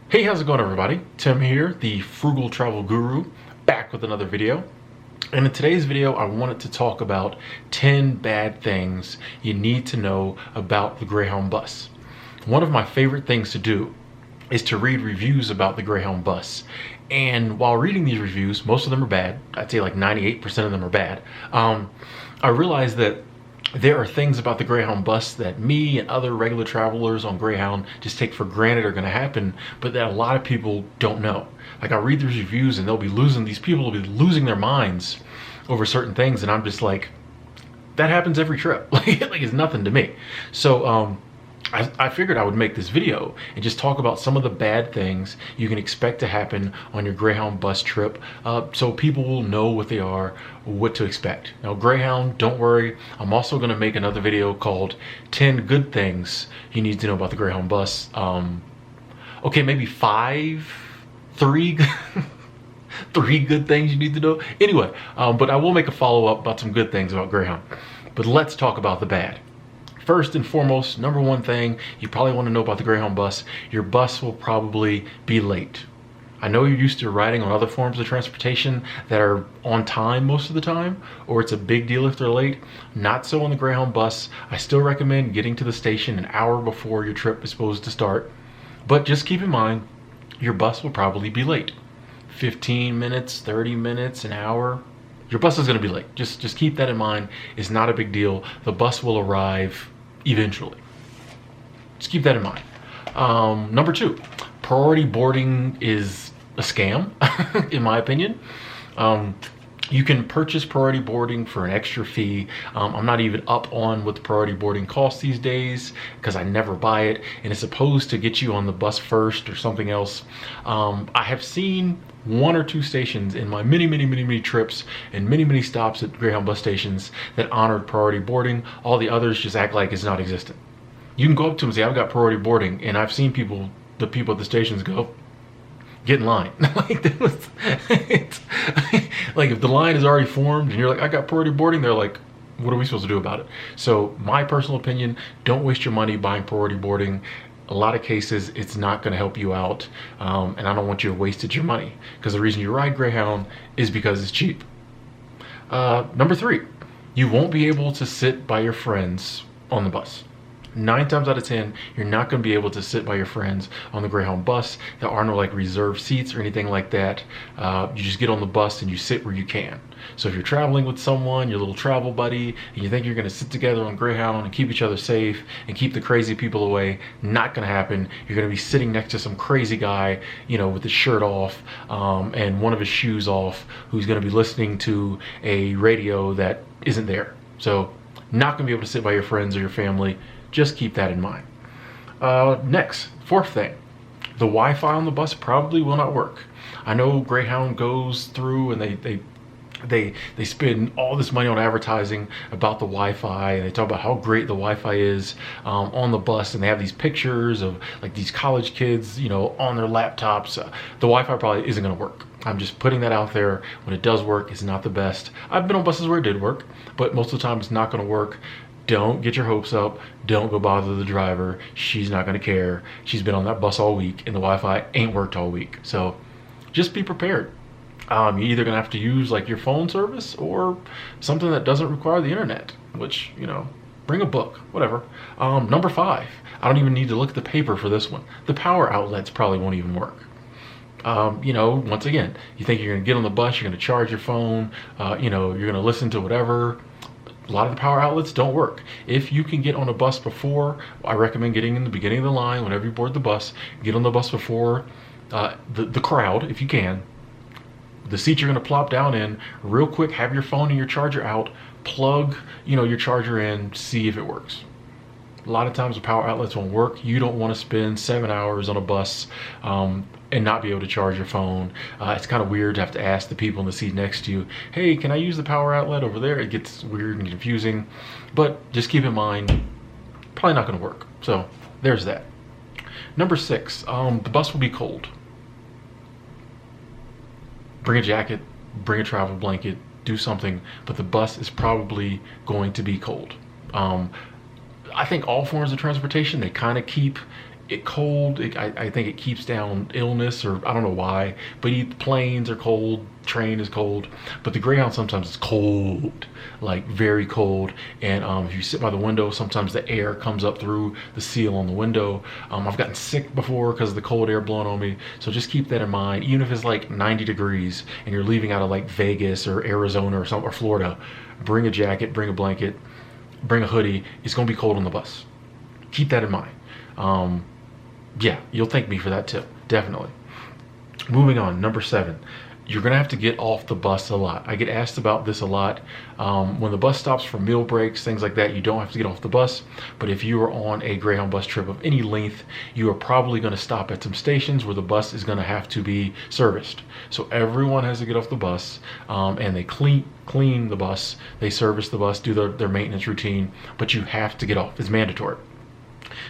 Hey, how's it going, everybody? Tim here, the Frugal Travel Guru, back with another video. And in today's video, I wanted to talk about 10 bad things you need to know about the Greyhound bus. One of my favorite things to do is to read reviews about the Greyhound bus. And while reading these reviews, most of them are bad. I'd say like 98% of them are bad. I realized that there are things about the Greyhound bus that me and other regular travelers on Greyhound just take for granted are going to happen, but that a lot of people don't know. Like, I read these reviews and these people will be losing their minds over certain things, and I'm just like, that happens every trip. like it's nothing to me. So I figured I would make this video and just talk about some of the bad things you can expect to happen on your Greyhound bus trip, so people will know what they are, what to expect. Now, Greyhound, don't worry, I'm also going to make another video called 10 good things you need to know about the Greyhound bus. Okay, maybe three good things you need to know. Anyway, but I will make a follow-up about some good things about Greyhound. But let's talk about the bad. First and foremost, number one thing you probably want to know about the Greyhound bus, your bus will probably be late. I know you're used to riding on other forms of transportation that are on time most of the time, or it's a big deal if they're late. Not so on the Greyhound bus. I still recommend getting to the station an hour before your trip is supposed to start. But just keep in mind, your bus will probably be late. 15 minutes, 30 minutes, an hour. Your bus is going to be late. Just keep that in mind. It's not a big deal. The bus will arrive eventually. Just keep that in mind. Number two, priority boarding is a scam, in my opinion. You can purchase priority boarding for an extra fee. I'm not even up on what the priority boarding costs these days because I never buy it, and it's supposed to get you on the bus first or something else. I have seen one or two stations in my many trips and many stops at Greyhound bus stations that honored priority boarding. All the others just act like it's not existent. You can go up to them and say, I've got priority boarding, and I've seen the people at the stations go, get in line. Like if the line is already formed and you're like, I got priority boarding, they're like, what are we supposed to do about it? So my personal opinion, don't waste your money buying priority boarding. A lot of cases, it's not going to help you out, and I don't want you to waste your money, because the reason you ride Greyhound is because it's cheap. Number three, you won't be able to sit by your friends on the bus. 9 times out of 10, you're not going to be able to sit by your friends on the Greyhound bus. There are no like reserved seats or anything like that. You just get on the bus and you sit where you can. So if you're traveling with someone, your little travel buddy, and you think you're going to sit together on Greyhound and keep each other safe and keep the crazy people away, not going to happen. You're going to be sitting next to some crazy guy, with his shirt off and one of his shoes off, who's going to be listening to a radio that isn't there. So not going to be able to sit by your friends or your family. Just keep that in mind. Next, fourth thing, the Wi-Fi on the bus probably will not work. I know Greyhound goes through and they spend all this money on advertising about the Wi-Fi, and they talk about how great the Wi-Fi is on the bus, and they have these pictures of like these college kids, on their laptops. The Wi-Fi probably isn't going to work. I'm just putting that out there. When it does work, it's not the best. I've been on buses where it did work, but most of the time it's not going to work. Don't get your hopes up. Don't go bother the driver. She's not going to care. She's been on that bus all week, and the Wi-Fi ain't worked all week. So just be prepared. You're either going to have to use like your phone service or something that doesn't require the internet, which, bring a book, whatever. Number five, I don't even need to look at the paper for this one. The power outlets probably won't even work. Once again, you think you're going to get on the bus, you're going to charge your phone, you're going to listen to whatever. A lot of the power outlets don't work. If you can get on a bus before, I recommend getting in the beginning of the line whenever you board the bus. Get on the bus before the crowd, if you can. The seat you're going to plop down in, real quick, have your phone and your charger out, plug your charger in, see if it works. A lot of times the power outlets won't work. You don't want to spend 7 hours on a bus and not be able to charge your phone. It's kind of weird to have to ask the people in the seat next to you, hey, can I use the power outlet over there? It gets weird and confusing, but just keep in mind, probably not going to work. So there's that. Number six, the bus will be cold. Bring a jacket, bring a travel blanket, do something, but the bus is probably going to be cold. I think all forms of transportation, they kind of keep I think it keeps down illness, or I don't know why, but planes are cold, train is cold, but the Greyhound sometimes is cold, like very cold. And if you sit by the window, sometimes the air comes up through the seal on the window. I've gotten sick before because of the cold air blowing on me, so just keep that in mind. Even if it's like 90 degrees and you're leaving out of like Vegas or Arizona or Florida, bring a jacket, bring a blanket, bring a hoodie. It's gonna be cold on the bus. Keep that in mind. Yeah, you'll thank me for that tip, definitely. Moving on, number 7, you're gonna have to get off the bus a lot. I get asked about this a lot. When the bus stops for meal breaks, things like that, you don't have to get off the bus. But if you are on a Greyhound bus trip of any length, you are probably gonna stop at some stations where the bus is gonna have to be serviced. So everyone has to get off the bus, and they clean the bus, they service the bus, do their maintenance routine, but you have to get off, it's mandatory.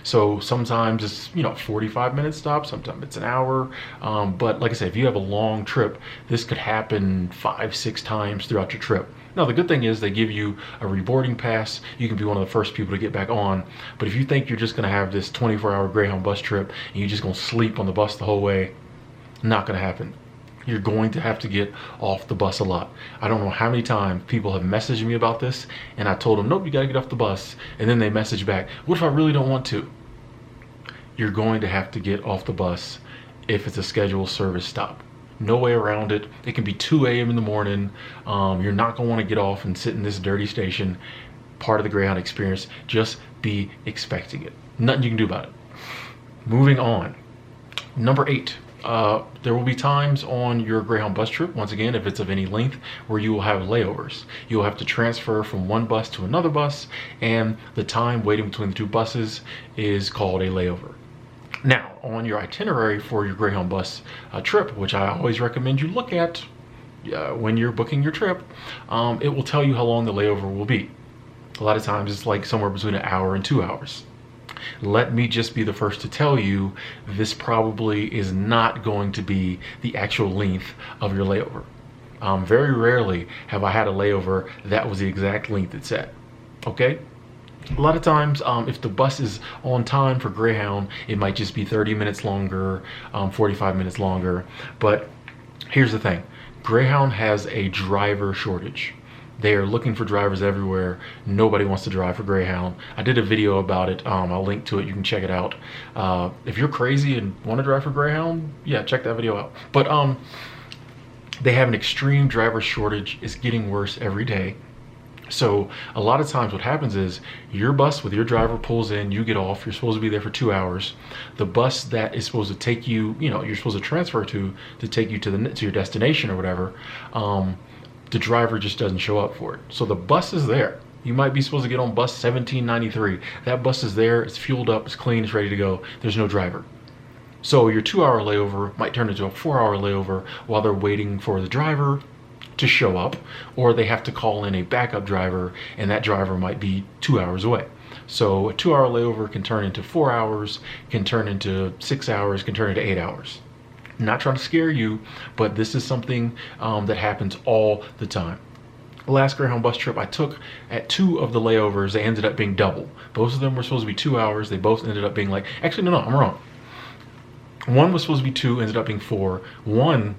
So sometimes it's 45-minute stop, sometimes it's an hour. But like I said, if you have a long trip, this could happen 5-6 times throughout your trip. Now the good thing is they give you a reboarding pass. You can be one of the first people to get back on. But if you think you're just gonna have this 24-hour Greyhound bus trip and you're just gonna sleep on the bus the whole way, not gonna happen. You're going to have to get off the bus a lot. I don't know how many times people have messaged me about this and I told them, nope, you gotta get off the bus. And then they message back, what if I really don't want to? You're going to have to get off the bus if it's a scheduled service stop. No way around it. It can be 2 a.m. in the morning. You're not gonna wanna get off and sit in this dirty station. Part of the Greyhound experience, just be expecting it. Nothing you can do about it. Moving on, number 8. There will be times on your Greyhound bus trip, once again, if it's of any length, where you will have layovers. You will have to transfer from one bus to another bus, and the time waiting between the two buses is called a layover. Now, on your itinerary for your Greyhound bus trip, which I always recommend you look at when you're booking your trip, it will tell you how long the layover will be. A lot of times it's like somewhere between an hour and 2 hours. Let me just be the first to tell you, this probably is not going to be the actual length of your layover. Very rarely have I had a layover that was the exact length it said, okay? A lot of times, if the bus is on time for Greyhound, it might just be 30 minutes longer, 45 minutes longer. But here's the thing, Greyhound has a driver shortage. They are looking for drivers everywhere. Nobody wants to drive for Greyhound. I did a video about it. I'll link to it. You can check it out. If you're crazy and want to drive for Greyhound, yeah, check that video out. But they have an extreme driver shortage. It's getting worse every day. So a lot of times what happens is your bus with your driver pulls in, you get off, you're supposed to be there for 2 hours. The bus that is supposed to take you, you're supposed to transfer to take you to your destination or whatever, the driver just doesn't show up for it. So the bus is there. You might be supposed to get on bus 1793. That bus is there, it's fueled up, it's clean, it's ready to go. There's no driver. So your 2-hour layover might turn into a 4-hour layover while they're waiting for the driver to show up, or they have to call in a backup driver, and that driver might be 2 hours away. So a 2-hour layover can turn into 4 hours, can turn into 6 hours, can turn into 8 hours. Not trying to scare you, but this is something that happens all the time. The last Greyhound bus trip I took, at 2 of the layovers, they ended up being double. Both of them were supposed to be 2 hours. They both ended up being like, actually, no, I'm wrong. One was supposed to be 2, ended up being 4. One,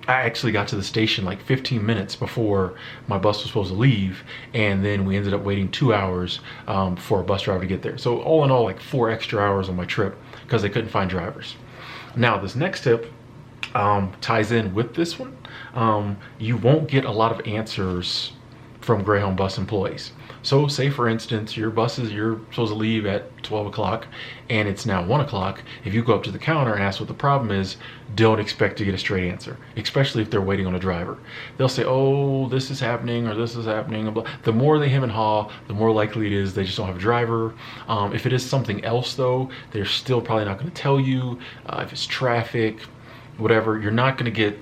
I actually got to the station like 15 minutes before my bus was supposed to leave, and then we ended up waiting 2 hours for a bus driver to get there. So all in all, like 4 extra hours on my trip because they couldn't find drivers. Now this next tip ties in with this one. You won't get a lot of answers from Greyhound bus employees. So say for instance, you're supposed to leave at 12 o'clock and it's now 1 o'clock. If you go up to the counter and ask what the problem is, don't expect to get a straight answer, especially if they're waiting on a driver. They'll say, oh, this is happening or this is happening. The more they hem and haw, the more likely it is they just don't have a driver. If it is something else though, they're still probably not gonna tell you. If it's traffic, whatever, you're not gonna get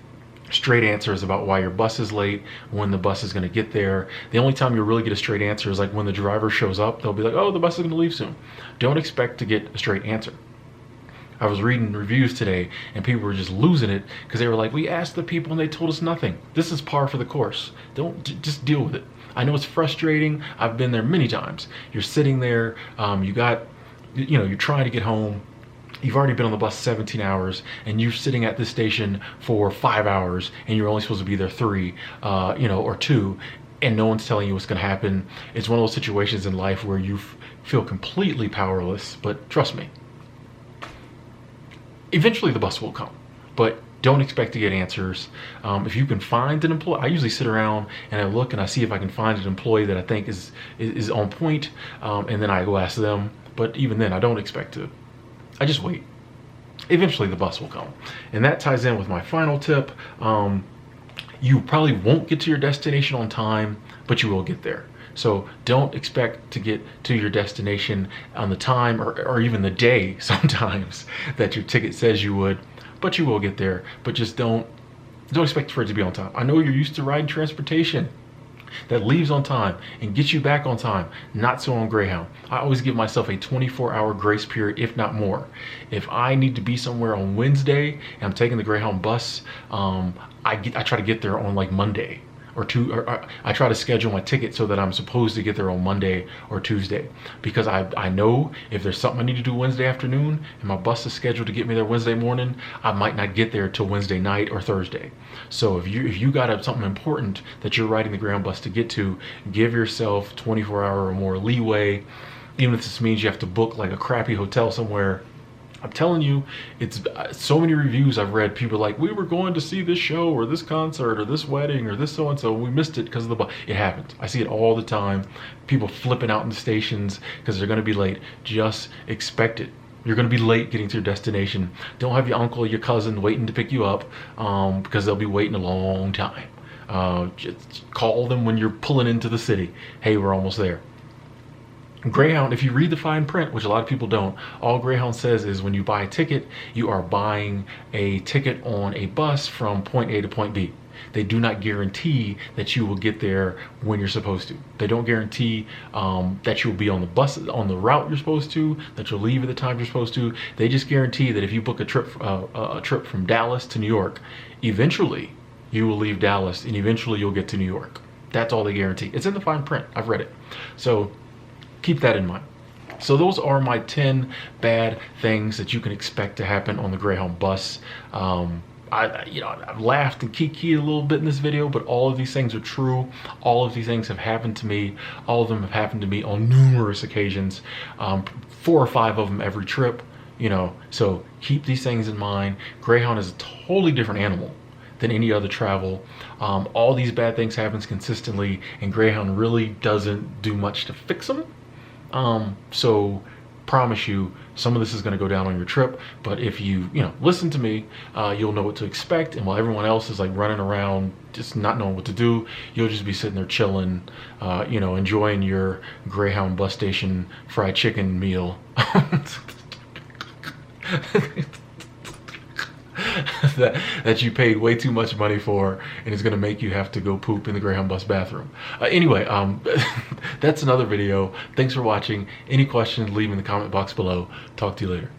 straight answers about why your bus is late, when the bus is going to get there. The only time you really get a straight answer is like when the driver shows up. They'll be like, oh, the bus is going to leave soon. Don't expect to get a straight answer. I was reading reviews today and people were just losing it because they were like, we asked the people and they told us nothing. This is par for the course. Just deal with it. I know it's frustrating. I've been there many times. You're sitting there, you're trying to get home. you've already been on the bus 17 hours and you're sitting at this station for 5 hours and you're only supposed to be there 3, or 2, and no one's telling you what's going to happen. It's one of those situations in life where you feel completely powerless, but trust me, eventually the bus will come, but don't expect to get answers. If you can find an employee, I usually sit around and I look and I see if I can find an employee that I think is on point, and then I go ask them. But even then, I don't expect to. I just wait. Eventually the bus will come. And that ties in with my final tip. You probably won't get to your destination on time, but you will get there. So don't expect to get to your destination on the time or even the day sometimes that your ticket says you would, but you will get there. But just don't expect for it to be on time. I know you're used to riding transportation that leaves on time and gets you back on time. Not so on Greyhound. I always give myself a 24-hour grace period, if not more. If I need to be somewhere on Wednesday and I'm taking the Greyhound bus, I try to get there on like Monday or I try to schedule my ticket so that I'm supposed to get there on Monday or Tuesday, because I know if there's something I need to do Wednesday afternoon and my bus is scheduled to get me there Wednesday morning, I might not get there till Wednesday night or Thursday. So if you got something important that you're riding the Greyhound bus to get to, give yourself 24-hour or more leeway, even if this means you have to book like a crappy hotel somewhere. I'm telling you, it's so many reviews I've read. People are like, we were going to see this show or this concert or this wedding or this so-and-so. We missed it because of the bus. It happens. I see it all the time. People flipping out in the stations because they're going to be late. Just expect it. You're going to be late getting to your destination. Don't have your uncle or your cousin waiting to pick you up because they'll be waiting a long time. Just call them when you're pulling into the city. Hey, we're almost there. Greyhound, if you read the fine print, which a lot of people don't, all Greyhound says is when you buy a ticket, you are buying a ticket on a bus from point A to point B. They do not guarantee that you will get there when you're supposed to. They don't guarantee that you'll be on the bus on the route you're supposed to, that you'll leave at the time you're supposed to. They just guarantee that if you book a trip from Dallas to New York, eventually you will leave Dallas and eventually you'll get to New York. That's all they guarantee. It's in the fine print. I've read it. So keep that in mind. So those are my 10 bad things that you can expect to happen on the Greyhound bus. I've laughed and kikied a little bit in this video, but all of these things are true. All of these things have happened to me. All of them have happened to me on numerous occasions. 4 or 5 of them every trip. So keep these things in mind. Greyhound is a totally different animal than any other travel. All these bad things happen consistently, and Greyhound really doesn't do much to fix them. So promise you, some of this is going to go down on your trip, but if you listen to me, you'll know what to expect. And while everyone else is like running around just not knowing what to do, you'll just be sitting there chilling, enjoying your Greyhound bus station fried chicken meal that you paid way too much money for, and it's going to make you have to go poop in the Greyhound bus bathroom. Anyway, that's another video. Thanks for watching. Any questions, leave in the comment box below. Talk to you later.